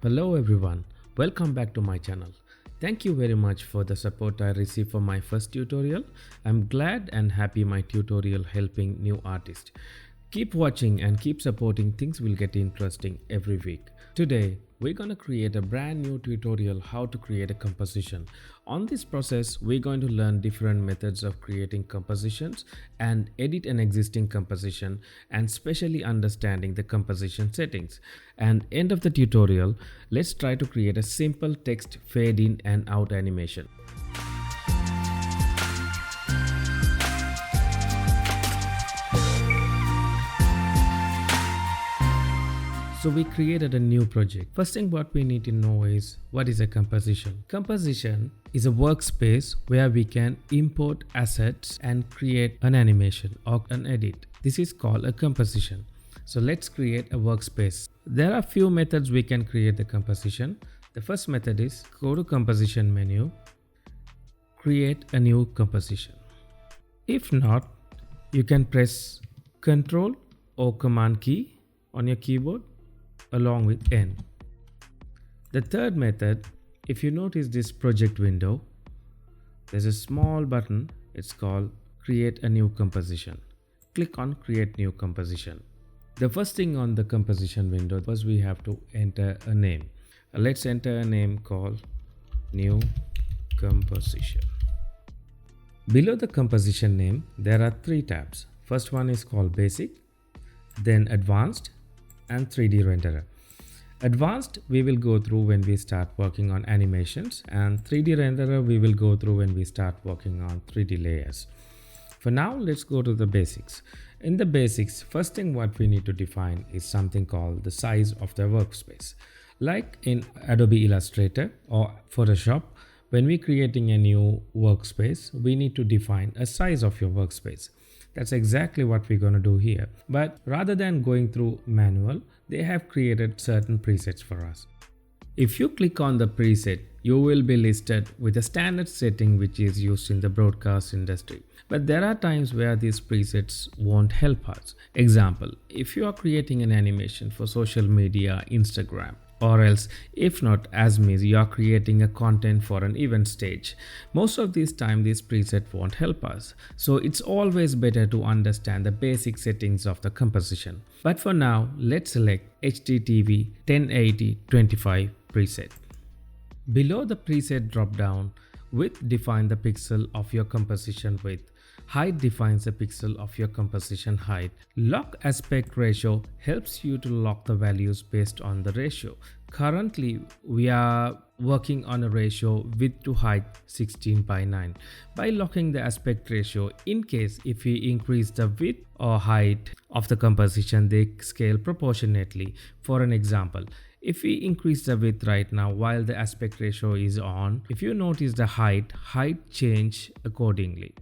Hello everyone, welcome back to my channel. Thank you very much for the support I received for my first tutorial. I'm glad and happy my tutorial helping new artists. Keep watching and keep supporting, things will get interesting every week. Today, we're gonna create a brand new tutorial how to create a composition. On this process, we're going to learn different methods of creating compositions and edit an existing composition and specially understanding the composition settings. And end of the tutorial, let's try to create a simple text fade in and out animation. So we created a new project. First thing what we need to know is what is a composition. Composition is a workspace where we can import assets and create an animation or an edit. This is called a composition. So let's create a workspace. There are few methods we can create the composition. The first method is go to composition menu, create a new composition. If not, you can press ctrl or command key on your keyboard along with N. The third method, if you notice this project window, there's a small button, it's called create a new composition. Click on create new composition. The first thing on the composition window was we have to enter a name. Let's enter a name called new composition. Below the composition name, there are three tabs. First one is called basic, then advanced, and 3D renderer. Advanced we will go through when we start working on animations, and 3D renderer we will go through when we start working on 3D layers. For now, let's go to the basics. In the basics, first thing what we need to define is something called the size of the workspace. Like in Adobe Illustrator or Photoshop, when we're creating a new workspace, we need to define a size of your workspace. That's exactly what we're going to do here. But rather than going through manual, they have created certain presets for us. If you click on the preset, you will be listed with a standard setting which is used in the broadcast industry. But there are times where these presets won't help us. Example, if you are creating an animation for social media, Instagram, or else if not as me, you are creating a content for an event stage. Most of this time this preset won't help us. So it's always better to understand the basic settings of the composition. But for now, let's select HDTV 1080-25 preset. Below the preset drop down, width define the pixel of your composition width. Height defines the pixel of your composition height. Lock aspect ratio helps you to lock the values based on the ratio. Currently, we are working on a ratio width to height 16:9. By locking the aspect ratio, in case if we increase the width or height of the composition, they scale proportionately. For an example, if we increase the width right now while the aspect ratio is on, if you notice the height change accordingly.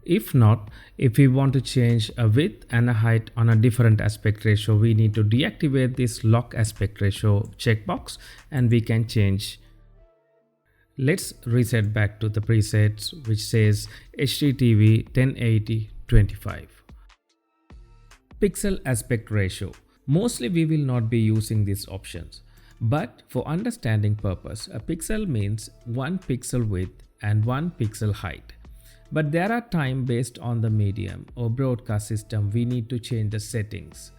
If not, if we want to change a width and a height on a different aspect ratio, we need to deactivate this lock aspect ratio checkbox and we can change. Let's reset back to the presets which says HDTV 1080-25. Pixel aspect ratio. Mostly we will not be using these options, but for understanding purpose, a pixel means 1 pixel width and 1 pixel height. But there are times based on the medium or broadcast system we need to change the settings.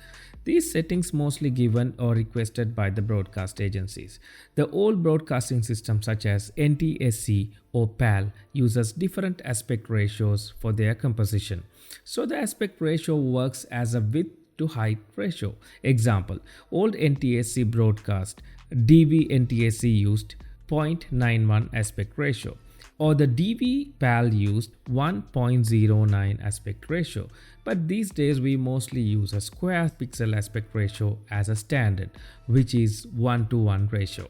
These settings mostly given or requested by the broadcast agencies. The old broadcasting systems such as NTSC or PAL uses different aspect ratios for their composition. So the aspect ratio works as a width to height ratio. Example, old NTSC broadcast DV NTSC used 0.91 aspect ratio. Or the DV PAL used 1.09 aspect ratio. But these days we mostly use a square pixel aspect ratio as a standard, which is 1:1 ratio.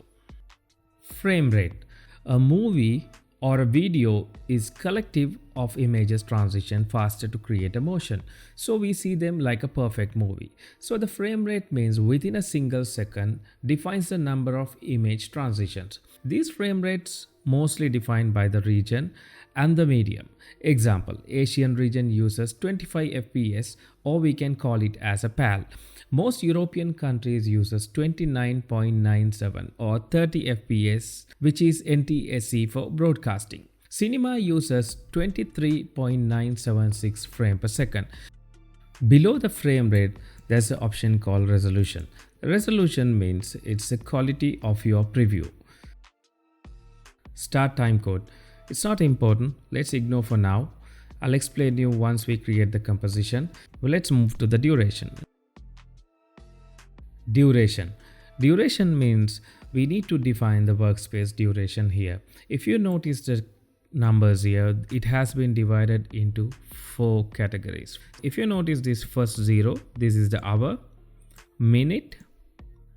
Frame rate. A movie or a video is collective of images transition faster to create a motion. So we see them like a perfect movie. So the frame rate means within a single second defines the number of image transitions. These frame rates mostly defined by the region and the medium. Example, Asian region uses 25 fps, or we can call it as a PAL. Most European countries uses 29.97 or 30 fps, which is NTSC for broadcasting. Cinema uses 23.976 frame per second. Below the frame rate, there's an option called resolution. Resolution means it's the quality of your preview. Start time code. It's not important. Let's ignore for now. I'll explain you once we create the composition. Well, let's move to the duration. Duration. Duration means we need to define the workspace duration here. If you notice the numbers here, it has been divided into 4 categories. If you notice this first 0, this is the hour, minute,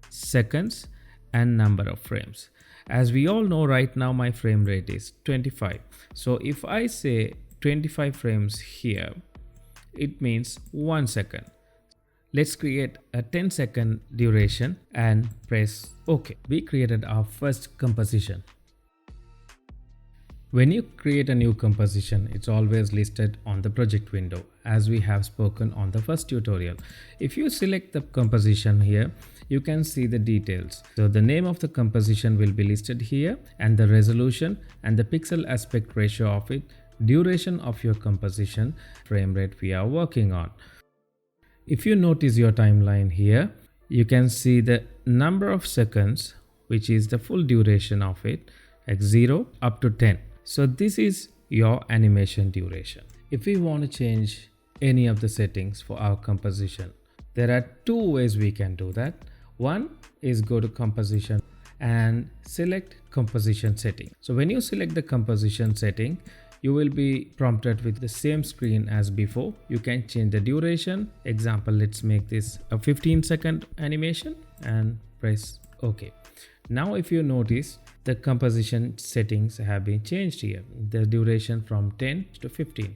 seconds, and number of frames. As we all know, right now my frame rate is 25. So if I say 25 frames here, it means 1 second. Let's create a 10-second duration and press OK. We created our first composition. When you create a new composition, it's always listed on the project window, as we have spoken on the first tutorial. If you select the composition here, you can see the details. So the name of the composition will be listed here, and the resolution and the pixel aspect ratio of it, duration of your composition, frame rate we are working on. If you notice your timeline here, you can see the number of seconds, which is the full duration of it, like 0 up to 10. So this is your animation duration. If we want to change any of the settings for our composition, there are 2 ways we can do that. One is go to composition and select composition setting. So when you select the composition setting, you will be prompted with the same screen as before. You can change the duration. Example, let's make this a 15-second animation and press OK. Now if you notice, the composition settings have been changed here. The duration from 10 to 15.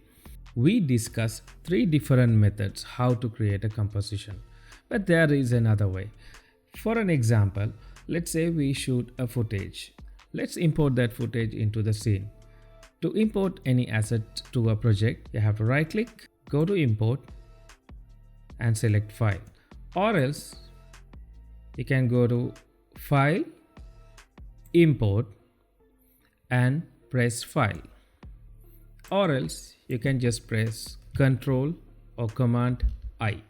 We discussed 3 different methods how to create a composition, but there is another way. For an example, let's say we shoot a footage. Let's import that footage into the scene. To import any asset to a project, you have to right click, go to import and select file, or else you can go to file, import and press file, or else you can just press ctrl or command I.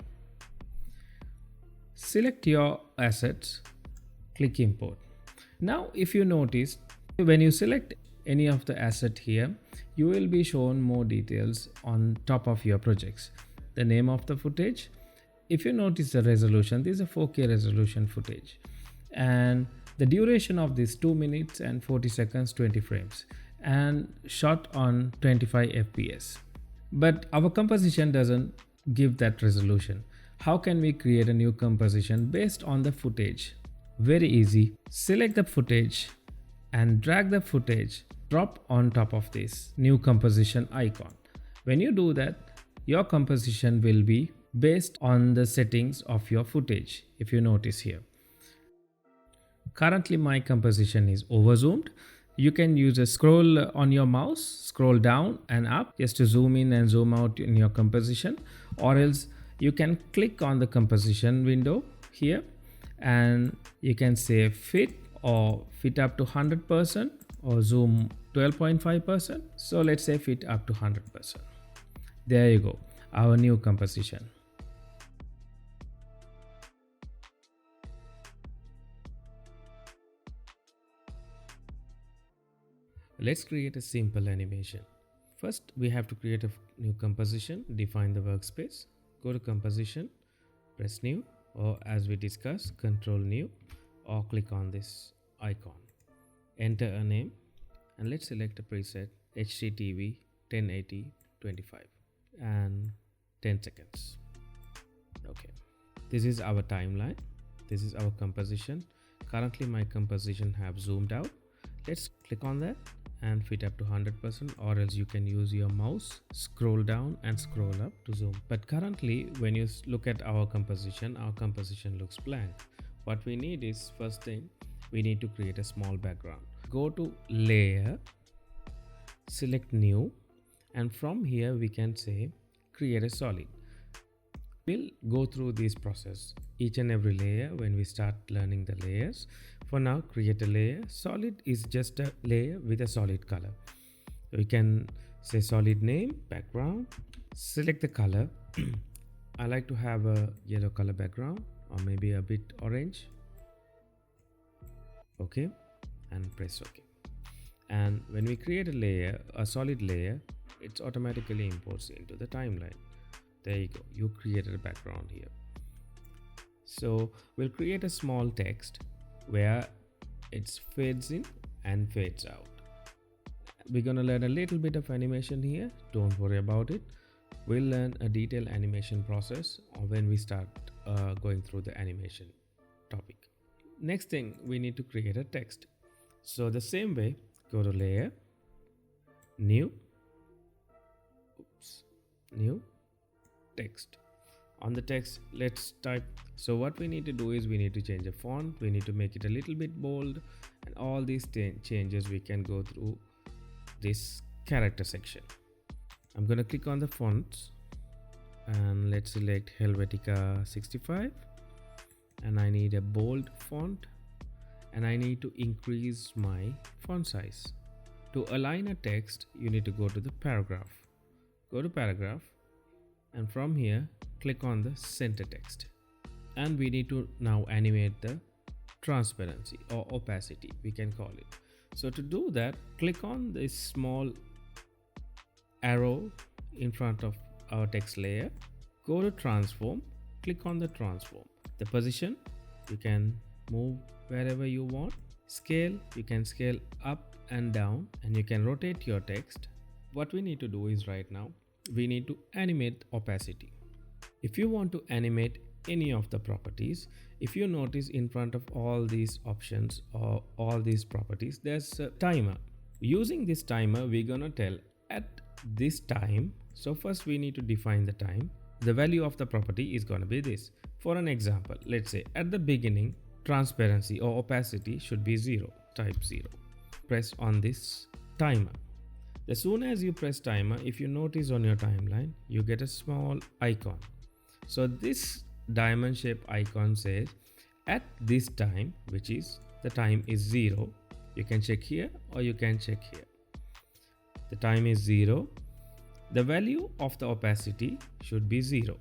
Select your assets, click import. Now if you notice, when you select any of the asset here, you will be shown more details on top of your projects. The name of the footage. If you notice the resolution, this is a 4K resolution footage, and the duration of this 2 minutes and 40 seconds, 20 frames, and shot on 25 fps. But our composition doesn't give that resolution. How can we create a new composition based on the footage? Very easy. Select the footage and drag the footage, drop on top of this new composition icon. When you do that, your composition will be based on the settings of your footage. If you notice here, currently my composition is over zoomed. You can use a scroll on your mouse, scroll down and up just to zoom in and zoom out in your composition, or else you can click on the composition window here and you can say fit or fit up to 100% or zoom 12.5%. So let's say fit up to 100%. There you go, our new composition. Let's create a simple animation. First, we have to create a new composition, define the workspace, go to composition, press new, or as we discussed, control new, or click on this icon. Enter a name, and let's select a preset HDTV 1080 25 and 10 seconds. Okay, this is our timeline. This is our composition. Currently my composition have zoomed out. Let's click on that and fit up to 100%, or else you can use your mouse, scroll down and scroll up to zoom. But currently when you look at our composition looks blank. What we need is, first thing, we need to create a small background. Go to layer, select new, and from here we can say create a solid. We'll go through this process each and every layer when we start learning the layers. For now, create a layer. Solid is just a layer with a solid color. We can say solid name, background, select the color. I like to have a yellow color background or maybe a bit orange. Okay, and press OK. And when we create a layer, a solid layer, it automatically imports into the timeline. There you go, you created a background here. So we'll create a small text where it fades in and fades out. We're gonna learn a little bit of animation here, don't worry about it. We'll learn a detailed animation process when we start going through the animation topic. Next thing, we need to create a text. So the same way, go to layer, new, new text. On the text, let's type. So what we need to do is we need to change the font, we need to make it a little bit bold, and all these changes we can go through this character section. I'm gonna click on the fonts and let's select Helvetica 65, and I need a bold font, and I need to increase my font size. To align a text, you need to go to the paragraph. Go to paragraph, and from here click on the center text, and we need to now animate the transparency or opacity, we can call it. So to do that, click on this small arrow in front of our text layer, go to transform, click on the transform. The position you can move wherever you want. Scale, you can scale up and down, and you can rotate your text. What we need to do is right now we need to animate opacity. If you want to animate any of the properties, if you notice in front of all these options or all these properties, there's a timer. Using this timer, we're gonna tell at this time. So first we need to define the time. The value of the property is gonna be this. For an example, let's say at the beginning, transparency or opacity should be 0. Type 0. Press on this timer. As soon as you press timer, if you notice on your timeline, you get a small icon. So this diamond shape icon says at this time, which is the time is 0. You can check here or you can check here. The time is 0. The value of the opacity should be 0.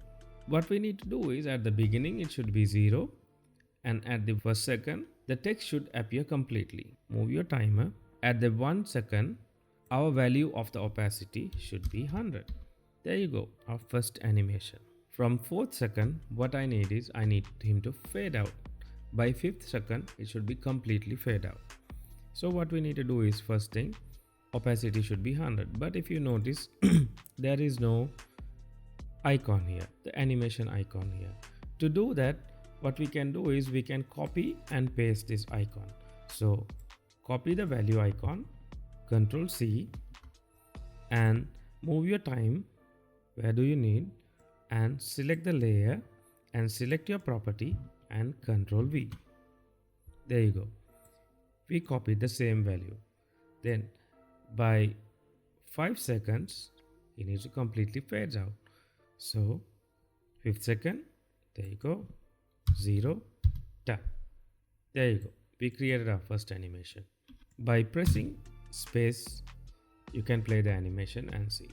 What we need to do is at the beginning it should be 0, and at the first second the text should appear completely. Move your timer. At the 1 second, our value of the opacity should be 100. There you go, our first animation. From 4th second, what I need is I need him to fade out. By 5th second, it should be completely fade out. So what we need to do is, first thing, opacity should be 100. But if you notice, there is no icon here, the animation icon here. To do that, what we can do is we can copy and paste this icon. So copy the value icon, Ctrl C, and move your time where do you need, and select the layer and select your property and Ctrl V. There you go. We copied the same value. Then by 5 seconds, it needs to completely fade out. So 5th second, there you go, 0, done. There you go. We created our first animation. By pressing space, you can play the animation and see.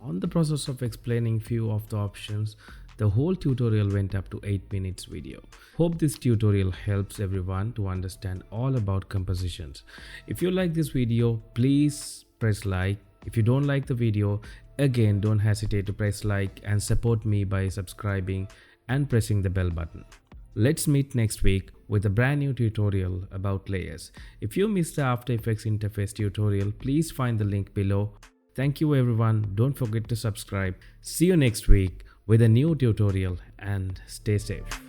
On the process of explaining few of the options, the whole tutorial went up to 8 minutes video. Hope this tutorial helps everyone to understand all about compositions. If you like this video, please press like. If you don't like the video, again don't hesitate to press like and support me by subscribing and pressing the bell button. Let's meet next week with a brand new tutorial about layers. If you missed the After Effects interface tutorial, please find the link below. Thank you everyone. Don't forget to subscribe. See you next week with a new tutorial and stay safe.